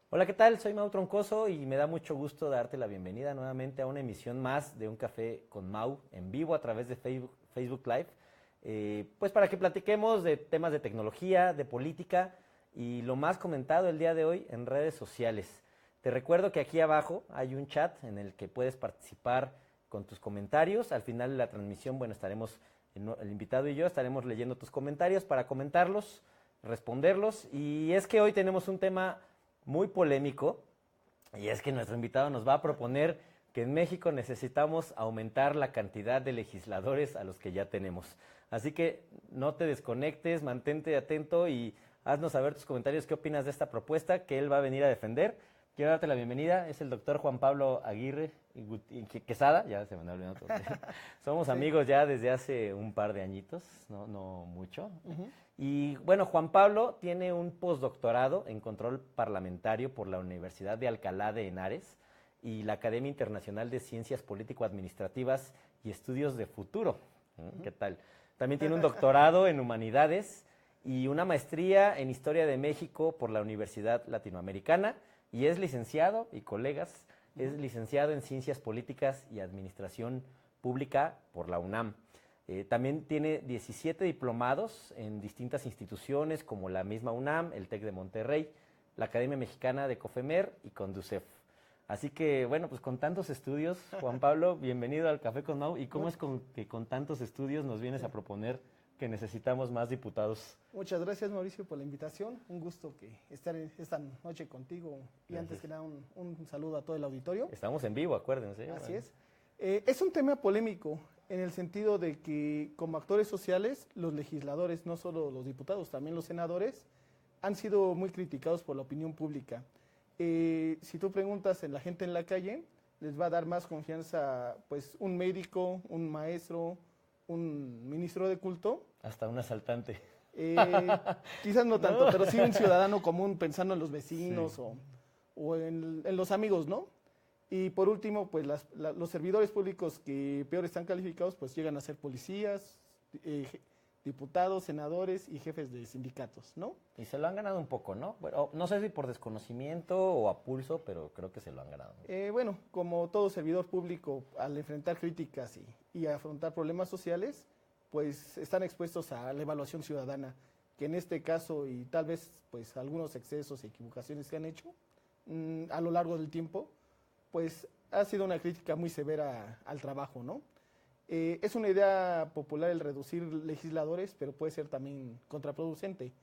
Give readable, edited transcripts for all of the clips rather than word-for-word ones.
Hola, ¿qué tal? Soy Mau Troncoso y me da mucho gusto darte la bienvenida nuevamente a una emisión más de Un Café con Mau en vivo a través de Facebook Live. Pues para que platiquemos de temas de tecnología, de política y lo más comentado el día de hoy en redes sociales. Te recuerdo que aquí abajo hay un chat en el que puedes participar con tus comentarios. Al final de la transmisión, bueno, estaremos, el invitado y yo estaremos leyendo tus comentarios para comentarlos, responderlos. Y es que hoy tenemos un tema muy polémico, y es que nuestro invitado nos va a proponer que en México necesitamos aumentar la cantidad de legisladores a los que ya tenemos. Así que no te desconectes, mantente atento y haznos saber tus comentarios, qué opinas de esta propuesta que él va a venir a defender. Quiero darte la bienvenida, es el doctor Juan Pablo Aguirre Quesada, ya se me ha olvidado todo. Somos Sí. amigos ya desde hace un par de añitos, no mucho. Ujú. Y bueno, Juan Pablo tiene un postdoctorado en control parlamentario por la Universidad de Alcalá de Henares y la Academia Internacional de Ciencias Político-Administrativas y Estudios de Futuro. ¿Qué tal? También tiene un doctorado en Humanidades y una maestría en Historia de México por la Universidad Latinoamericana y es licenciado, y colegas, es licenciado en Ciencias Políticas y Administración Pública por la UNAM. También tiene 17 diplomados en distintas instituciones como la misma UNAM, el TEC de Monterrey, la Academia Mexicana de COFEMER y Conducef. Así que, bueno, pues con tantos estudios, Juan Pablo, bienvenido al Café con Mau. ¿Y cómo es que con tantos estudios nos vienes a proponer que necesitamos más diputados? Muchas gracias, Mauricio, por la invitación. Un gusto estar esta noche contigo. Y antes Gracias. que nada, un saludo a todo el auditorio. Estamos en vivo, acuérdense. Así Bueno. es. Es un tema polémico en el sentido de que como actores sociales, los legisladores, no solo los diputados, también los senadores, han sido muy criticados por la opinión pública. Si tú preguntas en la gente en la calle, les va a dar más confianza pues un médico, un maestro, un ministro de culto. Hasta un asaltante. Eh, Quizás no tanto, No. pero sí un ciudadano común pensando en los Sí. vecinos o en los amigos, ¿no? Y por último, pues los servidores públicos que peor están calificados, pues llegan a ser policías, diputados, senadores y jefes de sindicatos, ¿no? Y se lo han ganado un poco, ¿no? Bueno, no sé si por desconocimiento o a pulso, pero creo que se lo han ganado. Bueno, como todo servidor público, al enfrentar críticas y afrontar problemas sociales, pues están expuestos a la evaluación ciudadana, que en este caso y tal vez pues algunos excesos y equivocaciones que han hecho a lo largo del tiempo, pues ha sido una crítica muy severa al trabajo, ¿no? Es una idea popular el reducir legisladores, pero puede ser también contraproducente.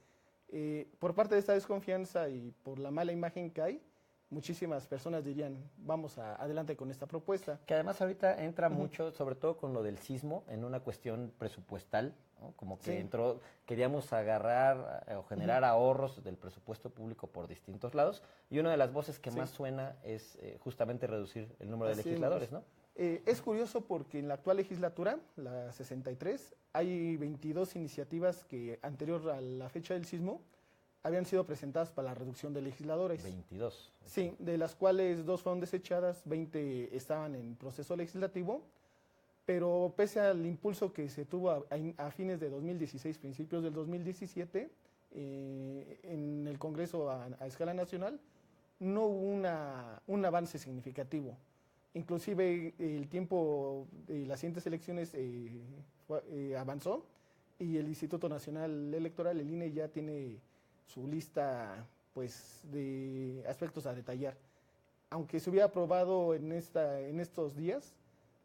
Por parte de esta desconfianza y por la mala imagen que hay, muchísimas personas dirían, vamos adelante con esta propuesta. Que además ahorita entra mucho, sobre todo con lo del sismo, en una cuestión presupuestal, ¿no? Como que Sí. entró, queríamos agarrar o generar ahorros del presupuesto público por distintos lados, y una de las voces que Sí. más suena es justamente reducir el número de Así es, legisladores, Mauricio. ¿no? Es curioso porque en la actual legislatura, la 63, hay 22 iniciativas que anterior a la fecha del sismo habían sido presentadas para la reducción de legisladores. 22. Sí, de las cuales 2 fueron desechadas, 20 estaban en proceso legislativo, pero pese al impulso que se tuvo a fines de 2016, principios del 2017, en el Congreso a escala nacional, no hubo un avance significativo. Inclusive el tiempo de las siguientes elecciones avanzó y el Instituto Nacional Electoral, el INE, ya tiene su lista pues de aspectos a detallar. Aunque se hubiera aprobado en estos días,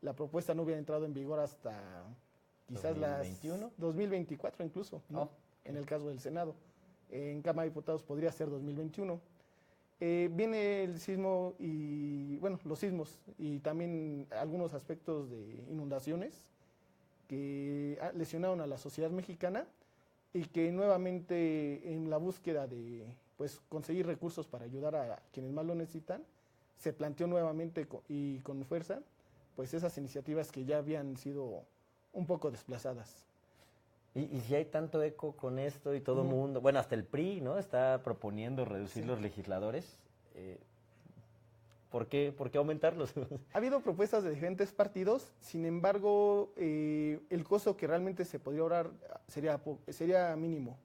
la propuesta no hubiera entrado en vigor hasta quizás 2021. las 2024 incluso, ¿no? Oh. En el caso del Senado. En Cámara de Diputados podría ser 2021. Viene el sismo y, bueno, los sismos y también algunos aspectos de inundaciones que lesionaron a la sociedad mexicana y que nuevamente en la búsqueda de pues conseguir recursos para ayudar a quienes más lo necesitan, se planteó nuevamente y con fuerza pues esas iniciativas que ya habían sido un poco desplazadas. Y si hay tanto eco con esto y todo el mundo, bueno, hasta el PRI, ¿no? Está proponiendo reducir los legisladores. ¿Por qué aumentarlos? Ha habido propuestas de diferentes partidos, sin embargo, el costo que realmente se podría ahorrar sería mínimo.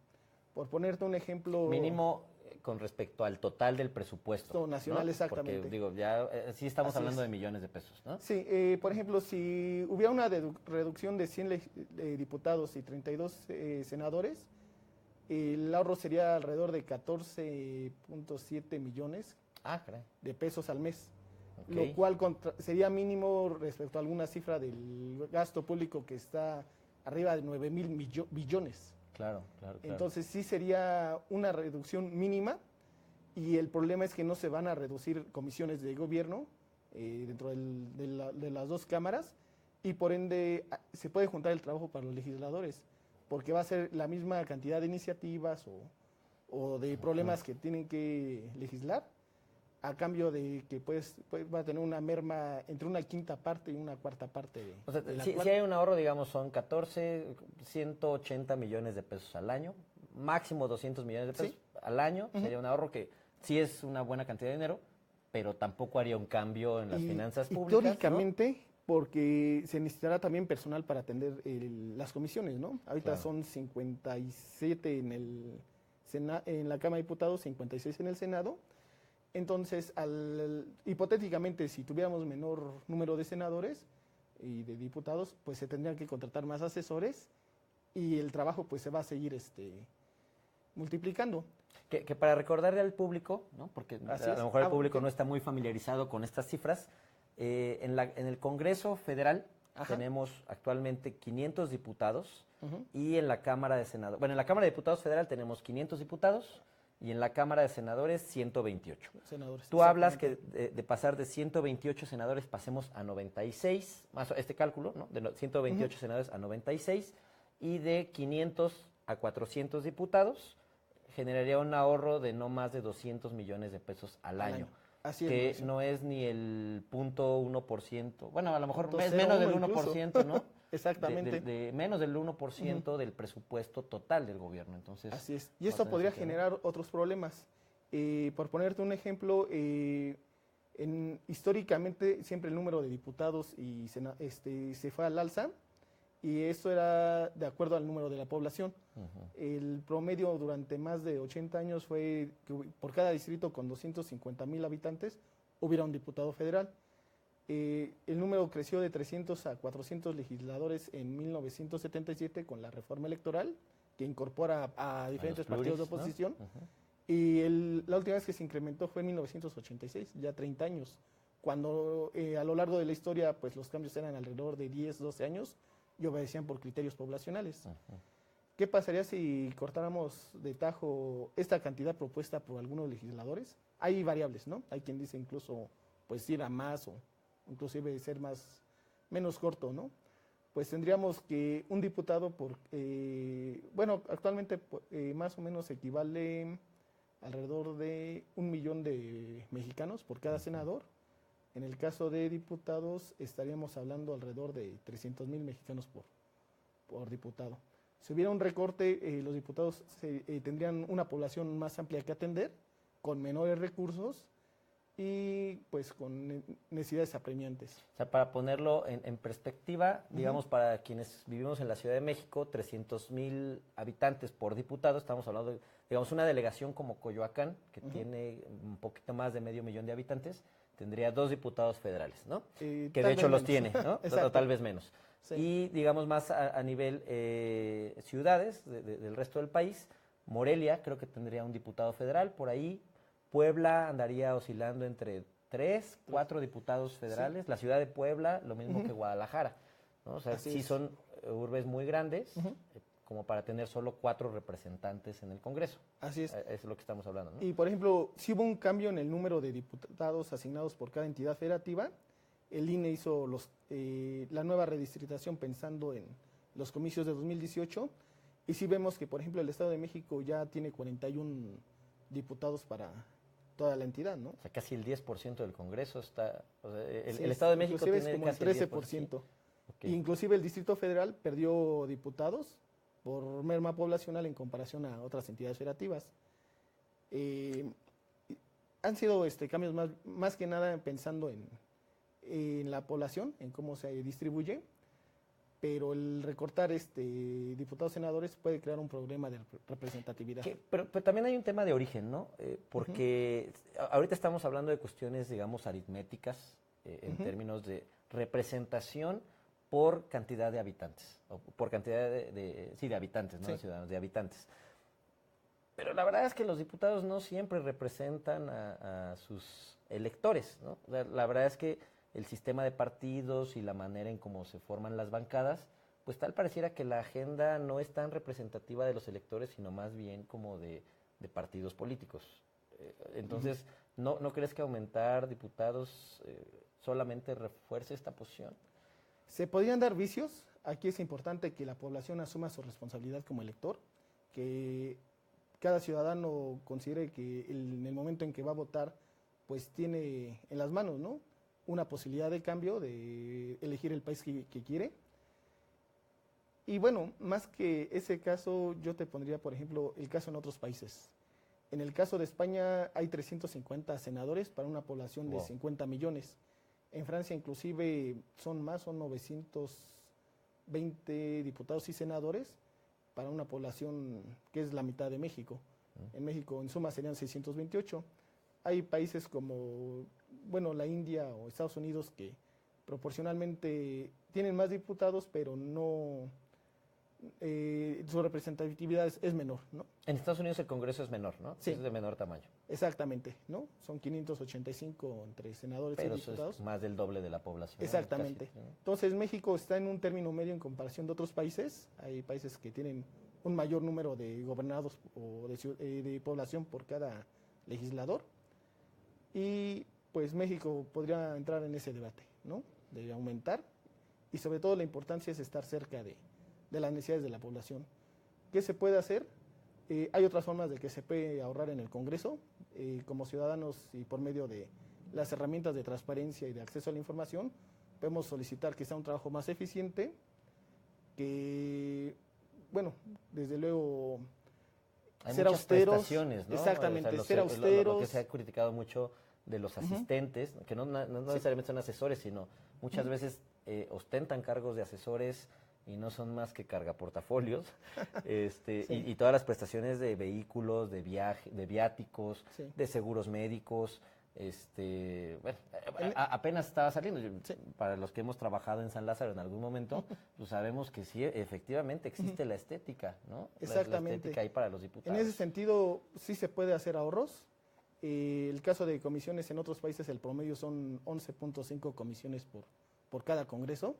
Por ponerte un ejemplo... Mínimo, con respecto al total del presupuesto. Esto nacional, ¿no? exactamente. Porque, digo, ya sí estamos Así hablando es. de millones de pesos, ¿no? Sí, por ejemplo, si hubiera una reducción de 100 diputados y 32 senadores, el ahorro sería alrededor de 14.7 millones Ah, caray. de pesos al mes, Ok. lo cual sería mínimo respecto a alguna cifra del gasto público que está arriba de 9.000 billones. Claro, claro, claro. Entonces sí sería una reducción mínima y el problema es que no se van a reducir comisiones de gobierno dentro de las dos cámaras y por ende se puede juntar el trabajo para los legisladores porque va a ser la misma cantidad de iniciativas o de problemas que tienen que legislar a cambio de que pues va a tener una merma entre una quinta parte y una cuarta parte O sea, de la si hay un ahorro, digamos, son 180 millones de pesos al año, máximo 200 millones de pesos Sí. al año, sería un ahorro que sí es una buena cantidad de dinero, pero tampoco haría un cambio en las finanzas y públicas, teóricamente, porque se necesitará también personal para atender las comisiones, ¿no? Ahorita Claro. son 57 en la Cámara de Diputados, 56 en el Senado. Entonces, hipotéticamente, si tuviéramos menor número de senadores y de diputados, pues se tendrían que contratar más asesores y el trabajo pues se va a seguir multiplicando. Que para recordarle al público, ¿no? Porque Así a es. lo mejor el público Ok. no está muy familiarizado con estas cifras, en el Congreso Federal Ajá. tenemos actualmente 500 diputados Ujú. y en la Cámara de Senadores, bueno, en la Cámara de Diputados Federal tenemos 500 diputados y en la Cámara de Senadores 128. Senadores. Tú hablas que exactamente. de pasar de 128 senadores pasemos a 96, más este cálculo, ¿no? De 128 senadores a 96 y de 500 a 400 diputados generaría un ahorro de no más de 200 millones de pesos al año. Así es. Que Mauricio. no es ni el 0.1%, bueno, a lo mejor Punto es menos del 0.1 1%, ¿no? Exactamente. De menos del 1% del presupuesto total del gobierno. Entonces, Así es. Y esto podría generar otros problemas. Por ponerte un ejemplo, históricamente siempre el número de diputados se fue al alza y eso era de acuerdo al número de la población. El promedio durante más de 80 años fue que por cada distrito con 250,000 habitantes hubiera un diputado federal. El número creció de 300 a 400 legisladores en 1977 con la reforma electoral que incorpora a diferentes partidos de oposición. ¿No? Y la última vez que se incrementó fue en 1986, ya 30 años, cuando a lo largo de la historia pues los cambios eran alrededor de 10, 12 años y obedecían por criterios poblacionales. ¿Qué pasaría si cortáramos de tajo esta cantidad propuesta por algunos legisladores? Hay variables, ¿no? Hay quien dice incluso pues ir a más o inclusive ser menos corto, ¿no? Pues tendríamos que un diputado bueno, actualmente más o menos equivale alrededor de 1 millón de mexicanos por cada senador. En el caso de diputados estaríamos hablando alrededor de 300,000 mexicanos por diputado. Si hubiera un recorte, los diputados tendrían una población más amplia que atender, con menores recursos y pues con necesidades apremiantes. O sea, para ponerlo en perspectiva, digamos, para quienes vivimos en la Ciudad de México, 300,000 habitantes por diputado, estamos hablando de, digamos, una delegación como Coyoacán, que tiene un poquito más de 500,000 de habitantes, tendría 2 diputados federales, ¿no? Que de hecho los tiene, ¿no? O tal vez menos. Sí. Y digamos más a nivel ciudades del resto del país, Morelia creo que tendría un diputado federal, por ahí Puebla andaría oscilando entre 3, 4 diputados federales, la ciudad de Puebla lo mismo que Guadalajara, ¿no? O sea, Así sí es. son urbes muy grandes, como para tener solo 4 representantes en el Congreso. Así es. Eso es lo que estamos hablando, ¿no? Y por ejemplo, si hubo un cambio en el número de diputados asignados por cada entidad federativa, el INE hizo la nueva redistritación pensando en los comicios de 2018 y sí vemos que, por ejemplo, el Estado de México ya tiene 41 diputados para toda la entidad, ¿no? O sea, casi el 10% del Congreso está... O sea, Sí, el Estado de México inclusive tiene es como casi el el 13%. Ok. Inclusive el Distrito Federal perdió diputados por merma poblacional en comparación a otras entidades federativas. Han sido cambios más que nada pensando en la población, en cómo se distribuye. pero el recortar diputados senadores puede crear un problema de representatividad. Pero también hay un tema de origen, ¿no? Porque ahorita estamos hablando de cuestiones, digamos, aritméticas, en términos de representación por cantidad de habitantes, o por cantidad de habitantes, no de ciudadanos, de habitantes. Pero la verdad es que los diputados no siempre representan a sus electores, ¿no? O sea, la verdad es que el sistema de partidos y la manera en cómo se forman las bancadas, pues tal pareciera que la agenda no es tan representativa de los electores, sino más bien como de partidos políticos. Entonces, ¿no crees que aumentar diputados solamente refuerce esta posición? Se podrían dar vicios. Aquí es importante que la población asuma su responsabilidad como elector, que cada ciudadano considere que en el momento en que va a votar, pues tiene en las manos, ¿no?, una posibilidad de cambio, de elegir el país que quiere. Y bueno, más que ese caso, yo te pondría, por ejemplo, el caso en otros países. En el caso de España hay 350 senadores para una población de 50 millones. En Francia inclusive son 920 diputados y senadores para una población que es la mitad de México. En México en suma serían 628. Hay países como, bueno, la India o Estados Unidos que proporcionalmente tienen más diputados, pero no, su representatividad es menor, ¿no? En Estados Unidos el Congreso es menor, ¿no? Sí. Es de menor tamaño. Exactamente, ¿no? Son 585 entre senadores y diputados. Es más del doble de la población. Exactamente. Casi, ¿no? Entonces México está en un término medio en comparación de otros países. Hay países que tienen un mayor número de gobernados o de población por cada legislador. Y pues México podría entrar en ese debate, ¿no?, de aumentar, y sobre todo la importancia es estar cerca de las necesidades de la población. ¿Qué se puede hacer? Hay otras formas de que se puede ahorrar en el Congreso, como ciudadanos y por medio de las herramientas de transparencia y de acceso a la información, podemos solicitar que sea un trabajo más eficiente, que, bueno, desde luego, hay ser muchas austeros. prestaciones, ¿no? Exactamente, o sea, ser austeros. Lo que se ha criticado mucho de los asistentes, que no necesariamente son asesores, sino muchas veces ostentan cargos de asesores y no son más que cargaportafolios, y todas las prestaciones de vehículos, de viaje, de viáticos, de seguros médicos, bueno, apenas estaba saliendo. Para los que hemos trabajado en San Lázaro en algún momento, pues sabemos que sí, efectivamente existe la estética, ¿no? Exactamente. La estética ahí para los diputados. En ese sentido, sí se puede hacer ahorros. El caso de comisiones en otros países, el promedio son 11.5 comisiones por cada congreso.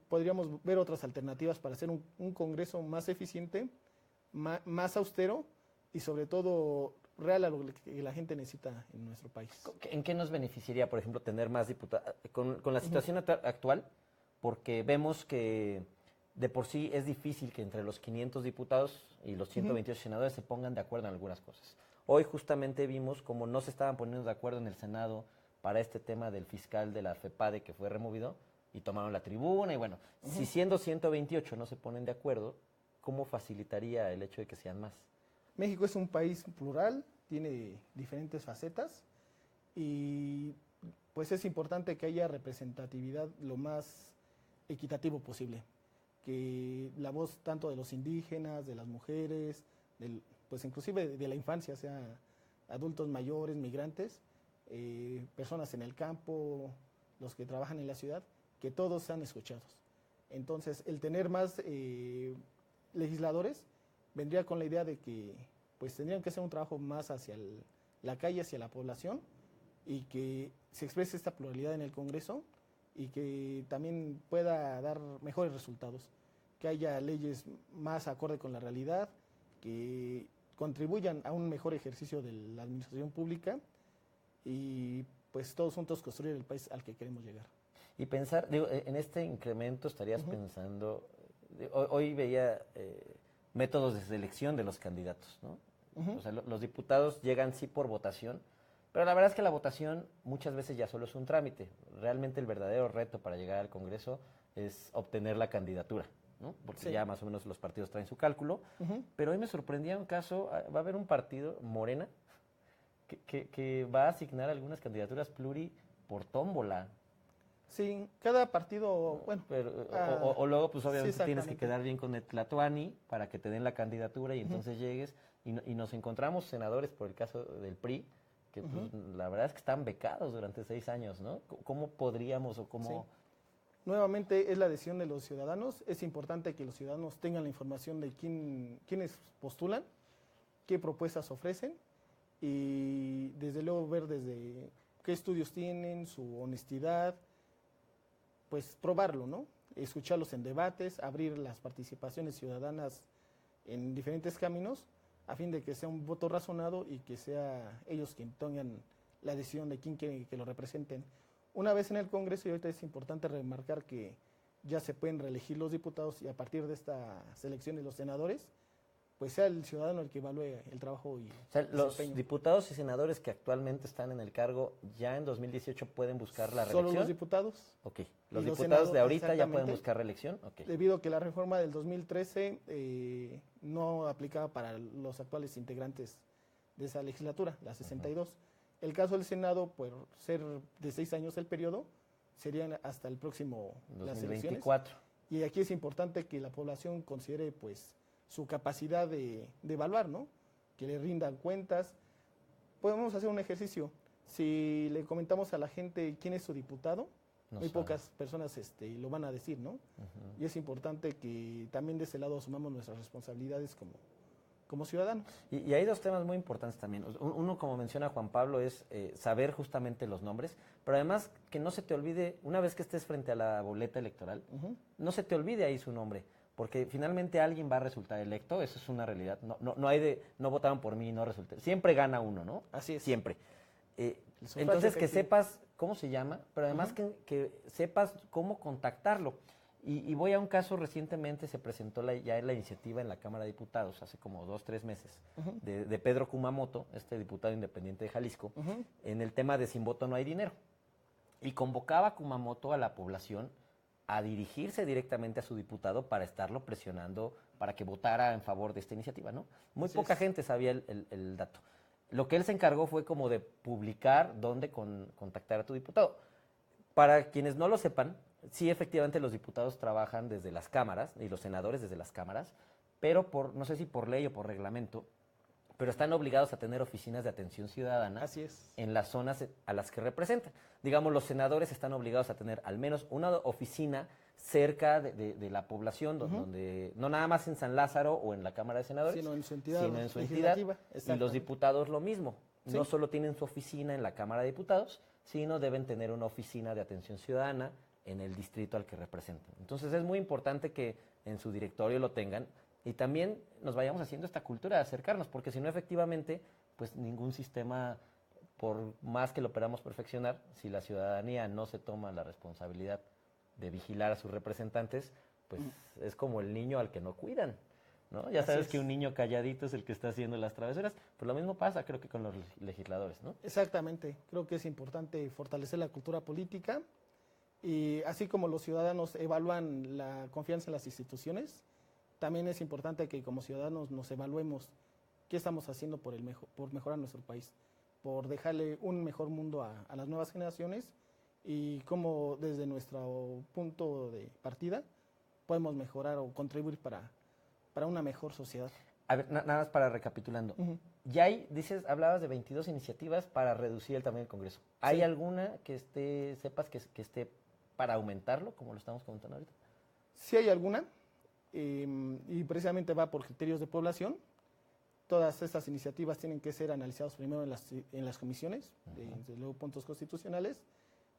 Podríamos ver otras alternativas para hacer un congreso más eficiente, más austero y sobre todo real a lo que la gente necesita en nuestro país. ¿En qué nos beneficiaría, por ejemplo, tener más diputados? Con la situación actual, porque vemos que de por sí es difícil que entre los 500 diputados y los 128 senadores se pongan de acuerdo en algunas cosas. Hoy justamente vimos cómo no se estaban poniendo de acuerdo en el Senado para este tema del fiscal de la FEPADE que fue removido y tomaron la tribuna y bueno, si siendo 128 no se ponen de acuerdo, ¿cómo facilitaría el hecho de que sean más? México es un país plural, tiene diferentes facetas y pues es importante que haya representatividad lo más equitativo posible, que la voz tanto de los indígenas, de las mujeres, pues inclusive de la infancia, sea adultos mayores, migrantes, personas en el campo, los que trabajan en la ciudad, que todos sean escuchados. Entonces, el tener más legisladores vendría con la idea de que pues tendrían que hacer un trabajo más hacia la calle, hacia la población, y que se exprese esta pluralidad en el Congreso y que también pueda dar mejores resultados, que haya leyes más acorde con la realidad, que contribuyan a un mejor ejercicio de la administración pública y pues todos juntos construir el país al que queremos llegar. Y pensar, digo, en este incremento estarías pensando, hoy veía métodos de selección de los candidatos, ¿no? O sea, los diputados llegan sí por votación, pero la verdad es que la votación muchas veces ya solo es un trámite. Realmente el verdadero reto para llegar al Congreso es obtener la candidatura, ¿no? Porque ya más o menos los partidos traen su cálculo. Pero hoy me sorprendía un caso, va a haber un partido, Morena, que va a asignar algunas candidaturas pluri por tómbola. Sí, cada partido, bueno, Pero, o luego, pues obviamente tienes que exactamente. quedar bien con el Tlatoani para que te den la candidatura y entonces llegues y nos encontramos senadores, por el caso del PRI, que pues, la verdad es que están becados durante 6 años, ¿no? ¿Cómo podríamos o cómo...? Nuevamente es la decisión de los ciudadanos. Es importante que los ciudadanos tengan la información de quiénes postulan, qué propuestas ofrecen y desde luego ver desde qué estudios tienen, su honestidad, pues probarlo, ¿no? Escucharlos en debates, abrir las participaciones ciudadanas en diferentes caminos a fin de que sea un voto razonado y que sea ellos quienes tengan la decisión de quién quieren que lo representen. Una vez en el Congreso, y ahorita es importante remarcar que ya se pueden reelegir los diputados y a partir de esta selección de los senadores, pues sea el ciudadano el que evalúe el trabajo y O sea, los desempeño. diputados y senadores que actualmente están en el cargo ya en 2018 pueden buscar la reelección. Solo los diputados, Ok. Los y los diputados senadores, de ahorita ya pueden exactamente. buscar reelección. Ok. debido a que la reforma del 2013 no aplicaba para los actuales integrantes de esa legislatura, la 62. El caso del Senado, por ser de 6 años el periodo, serían hasta el próximo, las elecciones. 2024. Y aquí es importante que la población considere pues su capacidad de evaluar, ¿no? Que le rindan cuentas. Podemos hacer un ejercicio. Si le comentamos a la gente quién es su diputado, No muy sabe. pocas personas lo van a decir, ¿no? Y es importante que también de ese lado asumamos nuestras responsabilidades como ciudadanos. Y hay dos temas muy importantes también. Uno, como menciona Juan Pablo, es saber justamente los nombres, pero además que no se te olvide, una vez que estés frente a la boleta electoral, no se te olvide ahí su nombre, porque finalmente alguien va a resultar electo, eso es una realidad. No hay de, no votaron por mí y no resulté. Siempre gana uno, ¿no? Así es. Siempre. El sufragio Entonces, que efectivo. sepas cómo se llama, pero además que sepas cómo contactarlo. Y voy a un caso, recientemente se presentó ya la iniciativa en la Cámara de Diputados, hace como 2-3 meses, de Pedro Kumamoto, este diputado independiente de Jalisco, en el tema de sin voto no hay dinero. Y convocaba a Kumamoto a la población a dirigirse directamente a su diputado para estarlo presionando para que votara en favor de esta iniciativa, ¿no? Muy Así poca es. gente sabía el dato. Lo que él se encargó fue como de publicar dónde contactar a tu diputado. Para quienes no lo sepan, sí, efectivamente los diputados trabajan desde las cámaras y los senadores desde las cámaras, pero no sé si por ley o por reglamento, pero están obligados a tener oficinas de atención ciudadana Así es. en las zonas a las que representan. Digamos, los senadores están obligados a tener al menos una oficina cerca de la población, donde no nada más en San Lázaro o en la Cámara de Senadores, Sino en su entidad sino en su entidad. legislativa, Y los exactamente. diputados lo mismo. Sí. No solo tienen su oficina en la Cámara de Diputados, sino deben tener una oficina de atención ciudadana en el distrito al que representan. Entonces es muy importante que en su directorio lo tengan y también nos vayamos haciendo esta cultura de acercarnos, porque si no, efectivamente, pues ningún sistema, por más que lo queramos perfeccionar, si la ciudadanía no se toma la responsabilidad de vigilar a sus representantes, pues es como el niño al que no cuidan, ¿no? Ya Así sabes es. que un niño calladito es el que está haciendo las travesuras, pues lo mismo pasa, creo que con los legisladores, ¿no? Exactamente. Creo que es importante fortalecer la cultura política y así como los ciudadanos evalúan la confianza en las instituciones, también es importante que como ciudadanos nos evaluemos qué estamos haciendo por mejorar nuestro país, por dejarle un mejor mundo a las nuevas generaciones y cómo desde nuestro punto de partida podemos mejorar o contribuir para una mejor sociedad. A ver, nada más para recapitulando. Ya hablabas de 22 iniciativas para reducir el tamaño del Congreso. ¿Hay Sí. alguna que sepas que esté para aumentarlo, como lo estamos comentando ahorita? Si hay alguna, y precisamente va por criterios de población. Todas estas iniciativas tienen que ser analizadas primero en las comisiones, desde luego puntos constitucionales,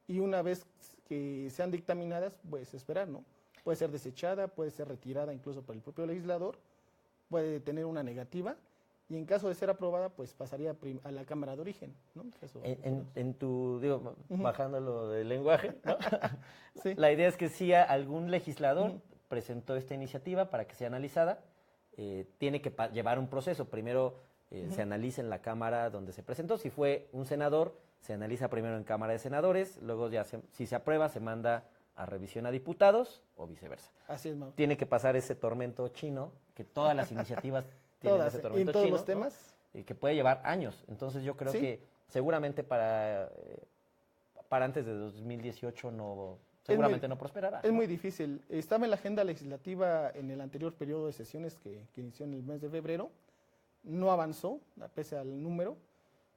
y una vez que sean dictaminadas, pues esperar, ¿no? Puede ser desechada, puede ser retirada incluso por el propio legislador, puede tener una negativa, y en caso de ser aprobada, pues pasaría a la Cámara de Origen, ¿no? Eso, En tu, digo, bajándolo del lenguaje, ¿no? Sí. La idea es que si algún legislador presentó esta iniciativa para que sea analizada, tiene que llevar un proceso. Primero se analiza en la Cámara donde se presentó. Si fue un senador, se analiza primero en Cámara de Senadores, luego ya si se aprueba, se manda a revisión a diputados o viceversa. Así es, Mau. Tiene que pasar ese tormento chino, que todas las iniciativas tienen Todas, ese y tormento en todos chino, los temas. ¿no? Y que puede llevar años. Entonces yo creo Sí. que seguramente para antes de 2018 no seguramente no prosperará. Es muy difícil. Estaba en la agenda legislativa en el anterior periodo de sesiones que inició en el mes de febrero. No avanzó, pese al número.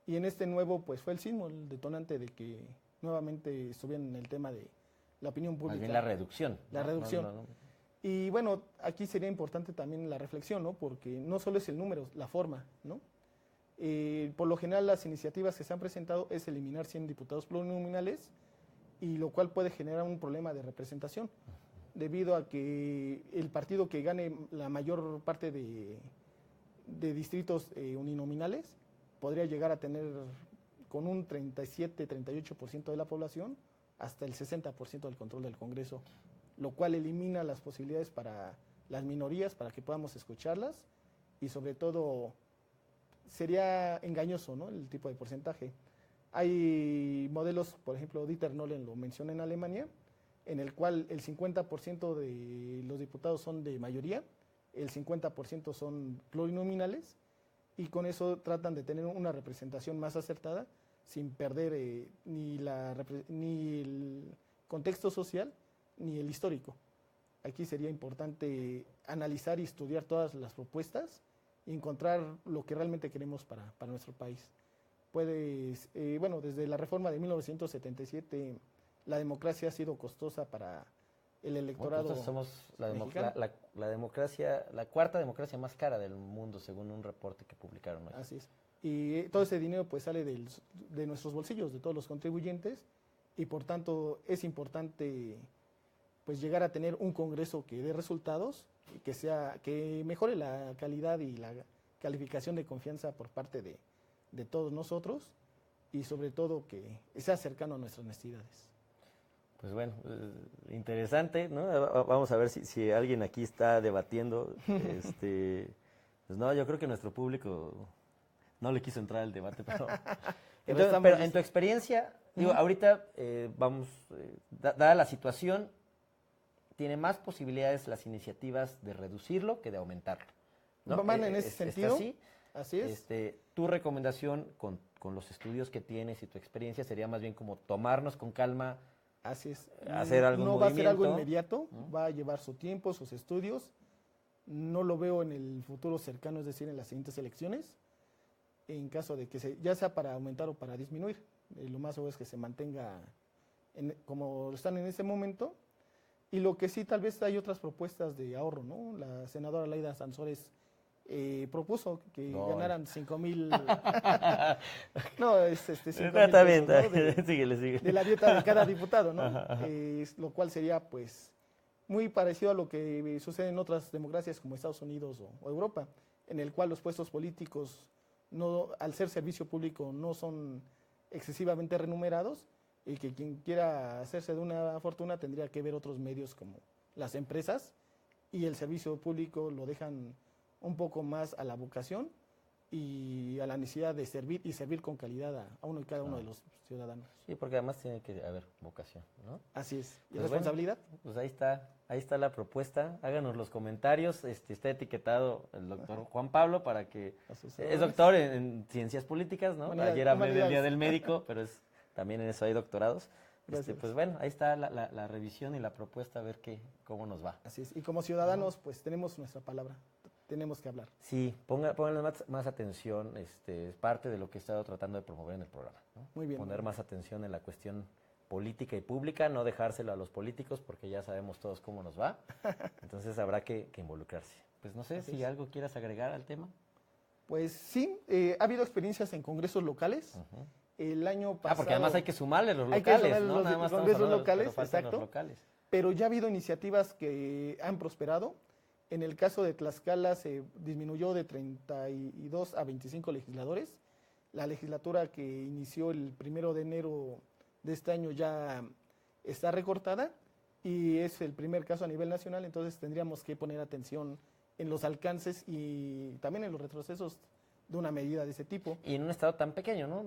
Y en este nuevo, pues fue el sismo, el detonante de que nuevamente estuvieran en el tema de la opinión pública. Más bien la reducción. La reducción. Y bueno, aquí sería importante también la reflexión, ¿no? Porque no solo es el número, la forma, ¿no? Por lo general, las iniciativas que se han presentado es eliminar 100 diputados plurinominales, y lo cual puede generar un problema de representación, debido a que el partido que gane la mayor parte de distritos uninominales podría llegar a tener con un 37-38% de la población hasta el 60% del control del Congreso, lo cual elimina las posibilidades para las minorías, para que podamos escucharlas, y sobre todo sería engañoso, ¿no?, el tipo de porcentaje. Hay modelos, por ejemplo, Dieter Nolen lo menciona en Alemania, en el cual el 50% de los diputados son de mayoría, el 50% son plurinominales, y con eso tratan de tener una representación más acertada, sin perder ni el contexto social ni el histórico. Aquí sería importante analizar y estudiar todas las propuestas y encontrar lo que realmente queremos para nuestro país. Bueno, desde la reforma de 1977, la democracia ha sido costosa para el electorado. Nosotros somos la democracia, la cuarta democracia más cara del mundo, según un reporte que publicaron hoy. Así es. Y todo ese dinero pues sale de nuestros bolsillos, de todos los contribuyentes, y por tanto es importante pues llegar a tener un Congreso que dé resultados, y que mejore la calidad y la calificación de confianza por parte de todos nosotros, y sobre todo que sea cercano a nuestras necesidades. Pues bueno, interesante, ¿no? Vamos a ver si alguien aquí está debatiendo. Pues no, yo creo que nuestro público no le quiso entrar al debate, pero en tu experiencia, digo, ahorita dada la situación, tiene más posibilidades las iniciativas de reducirlo que de aumentarlo, ¿no? Van en ese sentido. Así es. Tu recomendación con los estudios que tienes y tu experiencia sería más bien como tomarnos con calma. Así es. Hacer algún no movimiento. Va a ser algo inmediato, va a llevar su tiempo, sus estudios. No lo veo en el futuro cercano, es decir, en las siguientes elecciones. En caso de que ya sea para aumentar o para disminuir, lo más seguro es que se mantenga como están en ese momento. Y lo que sí, tal vez hay otras propuestas de ahorro, ¿no? La senadora Laida Sansores propuso que ganaran 5,000. No, es 5,000 está bien, pesos, ¿no? síguele. De la dieta de cada diputado, ¿no? Lo cual sería, pues, muy parecido a lo que sucede en otras democracias como Estados Unidos o Europa, en el cual los puestos políticos, al ser servicio público, no son excesivamente remunerados, y que quien quiera hacerse de una fortuna tendría que ver otros medios como las empresas, y el servicio público lo dejan un poco más a la vocación y a la necesidad de servir, y servir con calidad a uno y cada uno de los ciudadanos. Sí, porque además tiene que haber vocación, ¿no? Así es. ¿Y pues responsabilidad? Bueno, pues ahí está la propuesta. Háganos los comentarios. Está etiquetado el doctor Juan Pablo para que es doctor en ciencias políticas, ¿no? Ayer hablé del Día del Médico, pero también en eso hay doctorados. Pues bueno, ahí está la revisión y la propuesta, a ver cómo nos va. Así es. Y como ciudadanos, pues tenemos nuestra palabra. Tenemos que hablar. Sí, pónganle más atención, es parte de lo que he estado tratando de promover en el programa, ¿no? Muy bien. Poner más atención en la cuestión política y pública, no dejárselo a los políticos porque ya sabemos todos cómo nos va, entonces habrá que involucrarse. Pues no sé si algo quieras agregar al tema. Pues sí, ha habido experiencias en congresos locales. El año pasado... porque además hay que sumarle los locales, ¿no? Nada más congresos locales, exacto. Locales. Pero ya ha habido iniciativas que han prosperado. En el caso de Tlaxcala se disminuyó de 32 a 25 legisladores. La legislatura que inició el 1 de enero de este año ya está recortada, y es el primer caso a nivel nacional, entonces tendríamos que poner atención en los alcances y también en los retrocesos de una medida de ese tipo. Y en un estado tan pequeño, ¿no?